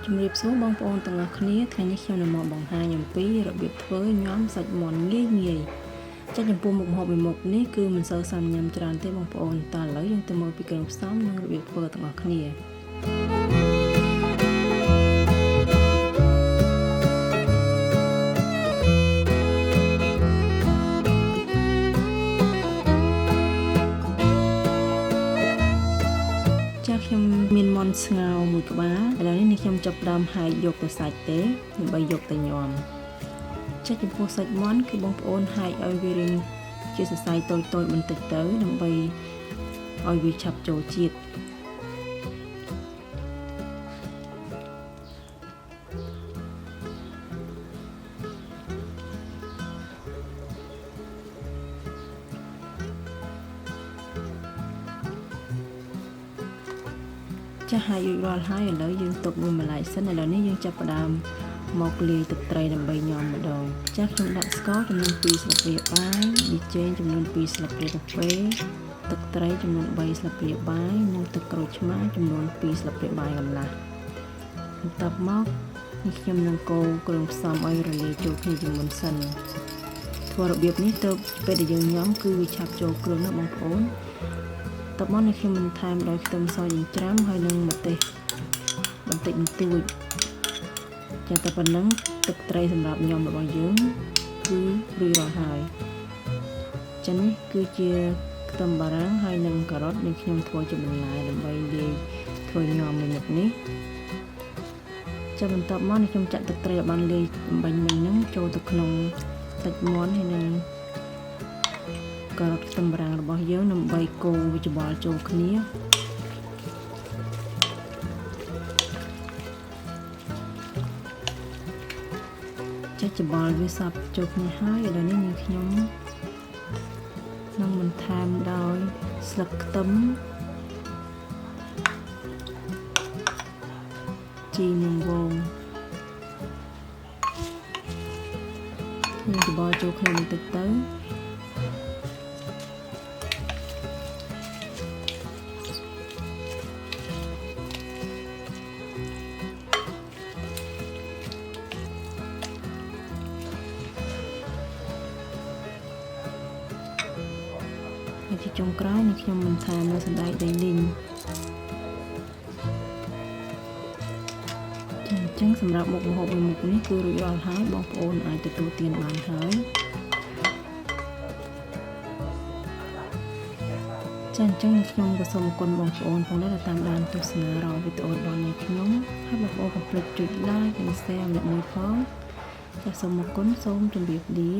ជំរាបសួរបងប្អូនទាំងអស់គ្នាថ្ងៃនេះខ្ញុំនឹងមកបង្ហាញអំពីរបៀបធ្វើញ៉ាំសាច់មាន់ងាយចាចំពោះមុខម្ហូបមួយមុខនេះគឺមិនសូវសាមញ៉ាំច្រើនទេបងប្អូនតើឥឡូវយើងទៅមើលពីគ្រឿងផ្សំនិងរបៀបធ្វើទាំងអស់គ្នាខ្ញុំមានមាន់ស្ងោរមួយក្បាលឥឡូវនេះខ្ញុំចាប់ដើមហាយយកទៅសាច់ទេដើម្បីយកទៅញ៉ាំចំពោះសាច់មាន់គឺបងប្អូនហាយឲ្យវារៀងជាសរសៃតូចៗបន្តិចទៅដើម្បីឲ្យវាឆាប់ចូលជាតិចាស់ហើយរួចរាល់ហើយឥឡូវយើងទុកមួយម្លាយសិនឥឡូវនេះយើងចាប់ផ្ដើមមកលាយទឹកត្រីដើម្បីញ៉ាំម្ដងចាស់ខ្ញុំដាក់ស្ករចំនួន2ស្លាបព្រាបាយប៊ីចេងចំនួន2ស្លាបព្រាកាហ្វេទឹកត្រីចំនួន3ស្លាបព្រាបាយនិងទឹកក្រូចឆ្មាចំនួន2ស្លាបព្រាបាយកន្លះបន្ទាប់មកនេះខ្ញុំនឹងកូរគ្រឿងផ្សំឲ្យរលាយចូលគ្នាជាមុនសិនធ្វើរបៀបនេះទៅពេលដែលយើងញ៉ាំគឺវាឆាប់ចូលគ្រឿងណាបងប្អូនតបមកនេះខ្ញុំនឹងថែមដោយខ្ទឹមសចិញ្ច្រាំហើយនិងម្ទេសបន្តិចបន្តួចចាតែប៉ុណ្ណឹងទឹកត្រីសម្រាប់ញ៉ាំរបស់យើងគឺរួចរាល់ហើយចានេះគឺជាខ្ទឹមបារាំងហើយនិងការ៉ុតនេះខ្ញុំធ្វើជាបន្លែដើម្បីលាយធ្វើញ៉ាំមួយមុខនេះចាបន្ទាប់មកនេះខ្ញុំចាក់ទឹកត្រីឲ្យបានលាយបំបញ្ញមិញហ្នឹងចូលទៅក្នុងសាច់មាន់ហើយនិងការ៉ុតខ្ទឹមបារាំងរបស់យើងដើម្បីកូរវាច្បល់ចូលគ្នាច្បល់វាសព្វចូលគ្នាហើយឥឡូវនេះខ្ញុំនឹងបន្ថែមដោយស្លឹកខ្ទឹមជីនិងវងយើងច្បល់ចូលគ្នាបន្តិចទៅជាចុងក្រោយនេះខ្ញុំបន្ថែមនៅសណ្តែកដីលីងអញ្ចឹងសម្រាប់មុខម្ហូបមួយមុខនេះគឺរួចរាល់ហើយបងប្អូនអាចទទួលទានបានហើយអញ្ចឹងខ្ញុំក៏សូមអរគុណបងប្អូនផងដែរដែលតាមដានទស្សនារាល់វីដេអូរបស់ខ្ញុំហើយបងប្អូនកុំភ្លេចចុច like និង share ម្នាក់មួយផងចាសសូមអរគុណសូមជម្រាបលា